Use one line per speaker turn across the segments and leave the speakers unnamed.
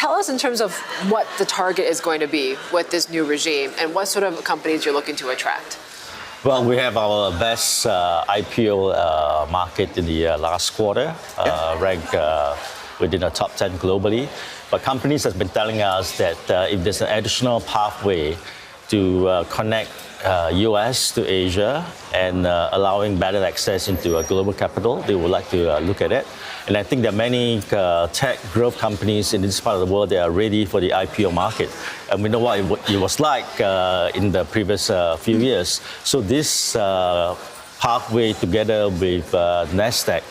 tell us in terms of what the target is going to be with this new regime and what sort of companies you're looking to attract.
Well, we have our best IPO market in the last quarter, ranked within the top 10 globally. But companies have been telling us that if there's an additional pathway to connect US to Asia and allowing better access into a global capital, they would like to look at it. And I think there are many tech growth companies in this part of the world that are ready for the IPO market. And we know what it was like in the previous few years. So this pathway together with Nasdaq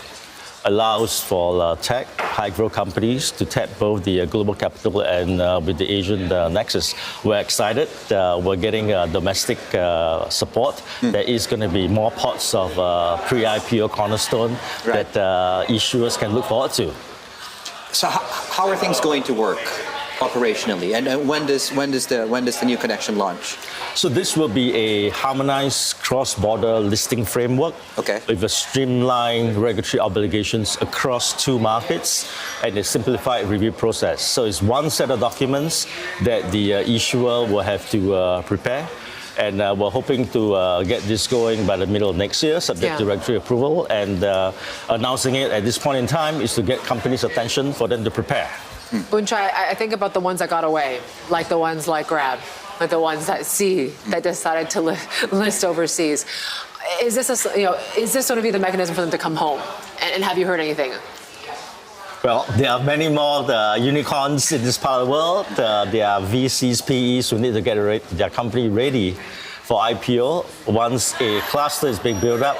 allows for tech, high-growth companies to tap both the global capital and with the Asian nexus. We're excited. We're getting domestic support. There is going to be more pots of pre-IPO cornerstone that issuers can look forward to.
So how are things going to work operationally? And when does the new connection launch?
So this will be a harmonized cross-border listing framework with a streamlined regulatory obligations across two markets and a simplified review process. So it's one set of documents that the issuer will have to prepare. And we're hoping to get this going by the middle of next year, subject to regulatory approval. And announcing it at this point in time is to get companies' attention for them to prepare.
Boon, Chye, I think about the ones that got away, like the ones like Grab, like the ones that decided to list overseas. Is this going to be the mechanism for them to come home? And have you heard anything?
Well, there are many more unicorns in this part of the world. There are VCs, PEs who need to get their company ready for IPO. Once a cluster is being built up,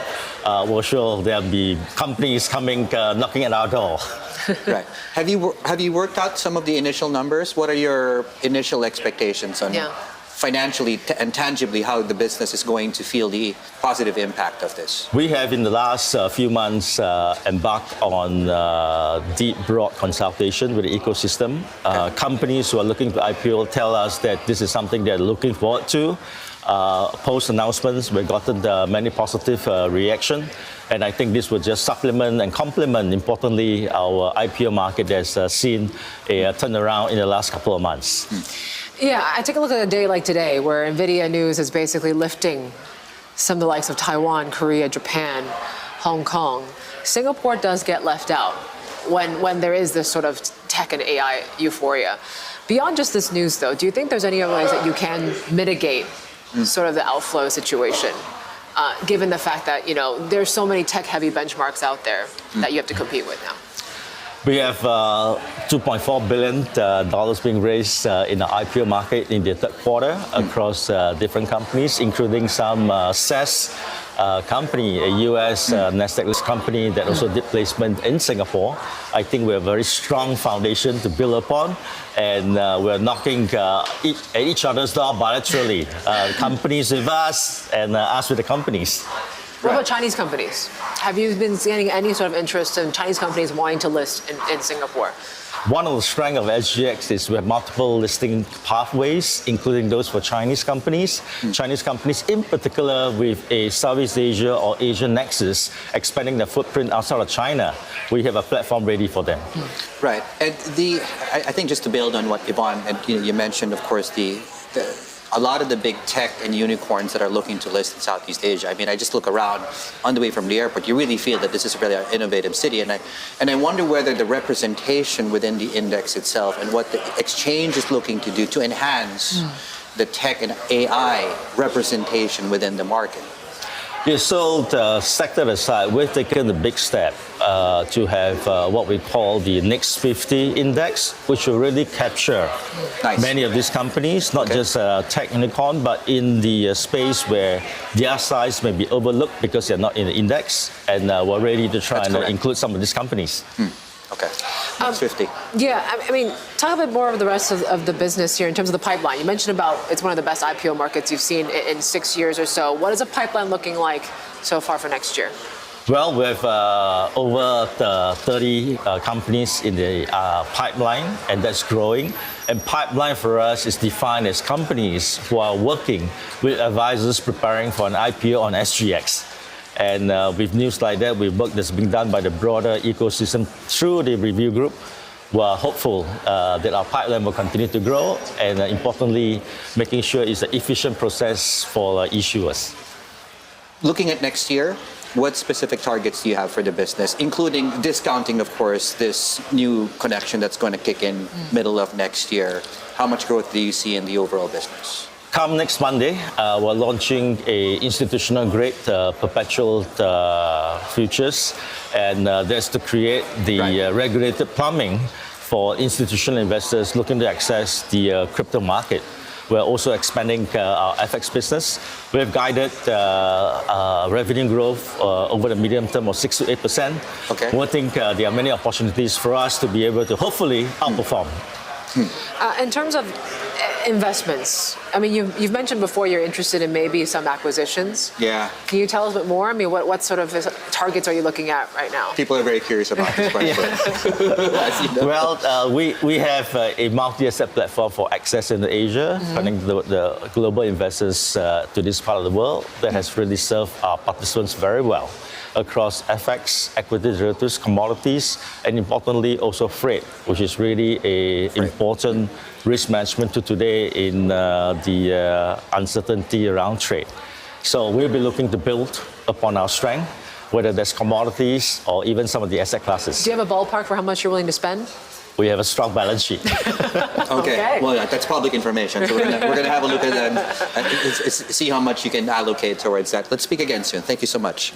we're sure there'll be companies coming knocking at our door.
Right. Have you worked out some of the initial numbers? What are your initial expectations on financially and tangibly how the business is going to feel the positive impact of this?
We have in the last few months embarked on deep, broad consultation with the ecosystem. Companies who are looking to IPO tell us that this is something they're looking forward to. Post announcements, we've gotten many positive reaction. And I think this will just supplement and complement, importantly, our IPO market that's seen a turnaround in the last couple of months.
Yeah, I take a look at a day like today where NVIDIA news is basically lifting some of the likes of Taiwan, Korea, Japan, Hong Kong. Singapore does get left out when there is this sort of tech and AI euphoria. Beyond just this news, though, do you think there's any other ways that you can mitigate sort of the outflow situation? Given the fact that, there's so many tech-heavy benchmarks out there that you have to compete with now.
We have $2.4 billion being raised in the IPO market in the third quarter across different companies, including some SaaS company, a US Nasdaq-listed company that also did placement in Singapore. I think we have a very strong foundation to build upon, and we're knocking at each other's door bilaterally. Companies with us and us with the companies.
What about Chinese companies? Have you been getting any sort of interest in Chinese companies wanting to list in Singapore?
One of the strengths of SGX is we have multiple listing pathways, including those for Chinese companies. Chinese companies, in particular, with a Southeast Asia or Asian nexus, expanding their footprint outside of China. We have a platform ready for them.
Right. And I think just to build on what Yvonne, and you mentioned, of course, a lot of the big tech and unicorns that are looking to list in Southeast Asia. I mean, I just look around on the way from the airport. You really feel that this is really an innovative city. And I wonder whether the representation within the index itself and what the exchange is looking to do to enhance the tech and AI representation within the market.
Yeah, so the sector aside, we've taken the big step to have what we call the Next 50 index, which will really capture many of these companies, not just tech unicorn, but in the space where their size may be overlooked because they're not in the index, and we're ready to try and include some of these companies.
Okay. Next 50.
Yeah, I mean, talk a bit more of the rest of the business here in terms of the pipeline. You mentioned about it's one of the best IPO markets you've seen in 6 years or so. What is the pipeline looking like so far for next year?
Well, we have over 30 companies in the pipeline, and that's growing. And pipeline for us is defined as companies who are working with advisors preparing for an IPO on SGX. And with news like that, work that's being done by the broader ecosystem through the review group, we're hopeful that our pipeline will continue to grow, and importantly, making sure it's an efficient process for issuers.
Looking at next year, what specific targets do you have for the business, including discounting, of course, this new connection that's going to kick in middle of next year? How much growth do you see in the overall business?
Come next Monday, we're launching a institutional grade perpetual futures, and that's to create the regulated plumbing for institutional investors looking to access the crypto market. We're also expanding our FX business. We've guided revenue growth over the medium term of 6 to 8%.
Okay.
We think there are many opportunities for us to be able to hopefully outperform.
In terms of investments, I mean, you've mentioned before you're interested in maybe some acquisitions.
Yeah.
Can you tell us a bit more? I mean, what sort of targets are you looking at right now?
People are very curious about this question. As you know.
Well, we have a multi-asset platform for access in Asia, connecting the global investors to this part of the world that has really served our participants very well across FX, equity derivatives, commodities, and importantly also freight, which is really an important risk management to today in the uncertainty around trade. So we'll be looking to build upon our strength, whether that's commodities or even some of the asset classes.
Do you have a ballpark for how much you're willing to spend?
We have a strong balance sheet.
Okay. Well, yeah, that's public information. So we're gonna have a look at that and see how much you can allocate towards that. Let's speak again soon. Thank you so much.